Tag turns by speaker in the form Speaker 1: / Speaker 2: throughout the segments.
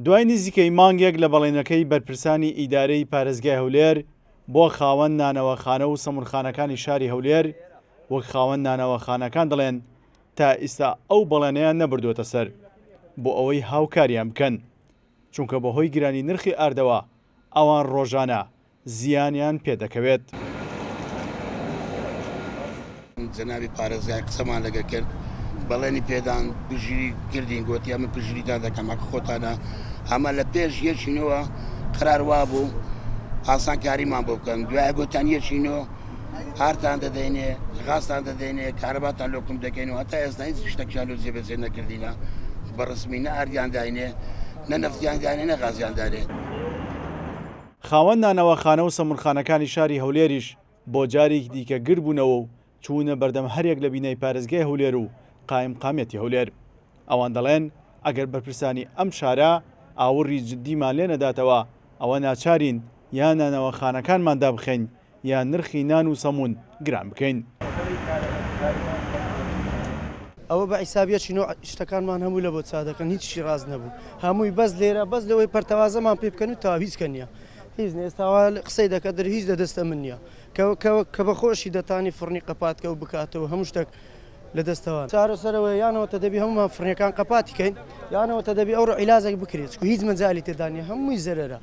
Speaker 1: دوای نزیکەی مانگێک لە بەڵێنەکەی بەرپرسانی ئیدارەی پارێزگای هەولێر بۆ خاوەن نانەوەخانە و سەمونخانەکانی شاری هەولێر وەک خاوەن نانەوەخانەکان دەڵێن تا ئێستا ئەو بەڵێنەیان نەبردووەتە سەر بۆ ئەوەی هاوکاریان بکەن چونکە بەهۆی گرانی نرخی ئاردەوە ئەوان ڕۆژانە زیانیان پێدەکەوێت.
Speaker 2: جەنابی پارێزگای قسەمان لەگە کرد بەڵێنی پێدان پژیری کردین گوتی ئەمە پژیریدا دەکەم ئەکە خۆتانە ئەمە لە پێش یەکینەوە قرار وا بوو ئاسانکاریمان بۆ بکەن دوای گوتان یەکینەوە هارتان دەدەینێ غاستان دەدەینێ کارەباتان لۆکم دەکەینەوە هەتا ئێستا هیچ شتێکیان لۆ جێبەجێ نەکردینە بەڕسمی نە ئاردیان داینێ نە نەفتیان داینێ نە غازیان دارێ.
Speaker 1: خاوەن نانەوەخانە و سەمونخانەکانی شاری هەولێریش بۆ جارێکی دیکە گر بوونەوە و چوونە بەردەم هەرێک لە بینەی پارێزگای هەولێر و قایم قامێتی هەولێر. ئەوان دەڵێن ئەگەر بەرپرسانی ئەم شارە ئاوڕی جددیمان لێ نەداتەوە ئەوە ناچارین یان نانەوەخانەکانماندا بخەین یان نرخی نان و سەمون گران بکەین.
Speaker 3: ئەوە بە حیسابیەکی شتەکانمان هەموو لە بۆ چادەکەن هیچی ڕاز نەبوو هەمووی بەس لێرە بەس لەوەی پەرتەوازەمان پێ بکەن و تا هیچکە نییە هیچ ئێستاوا قسەی دەکە دەر هیچ دەدەستە من نییە کە بە خۆشی دەتانی فڕنی قەپاتکە و بکاتەوە هەموو شتێک لە دەستەوە چارەسەرەوە یانەوەتە دەبی هەمومان فڕنیەکان قەپاتیکەین یانەوەتە دەبی ئەو عیلازێک بکرێت هیچ مەجالی تێدانە هەمووی زەرەرە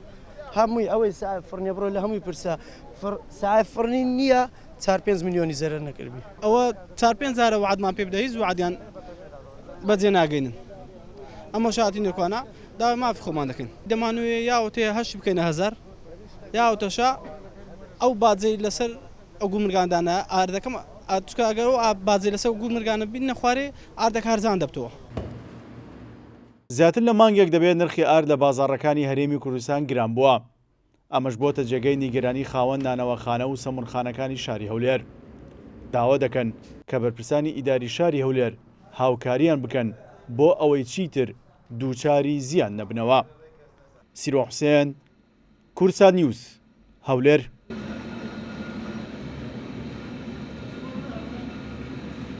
Speaker 3: هەمووی ئەوەی ساعی فڕنیە بڕۆ لە هەمووی پرسا ساعی فڕنی نییە 4-5 میلیۆنی زەرەر نەکردبی
Speaker 4: ئەوە 4-5 جارە وعدمان پێ بدەیت وعدیان بەجێ ناگەینن ئەمە شاتی نێکوانە داوای مافی خۆمان دەکەین دەمانوێ یاوتێ هەشی بکەینە 1000 یاوتەشە ئەو باجەی لەسەر ئەو گومرگاندانە ئاردەکەم ئەگەر و باجێ لەسەر گومرگانە بین نەخوارێ ئاردەکە هەرزان دەبتەوە.
Speaker 1: زیاتر لە مانگێک دەبێت نرخی ئارد لە بازاڕەکانی هەرێمی کوردستان گران بووە. ئەمەش بۆتە جێگەی نیگەرانی خاوەن نانەوەخانە و سەمونخانەکانی شاری هەولێر. داوا دەکەن کە بەرپرسانی ئیداری شاری هەولێر هاوکاریان بکەن بۆ ئەوەی چیتر دووچاری زیان نەبنەوە. سیرۆ حوسێن، کورسات نیوز، هەولێر.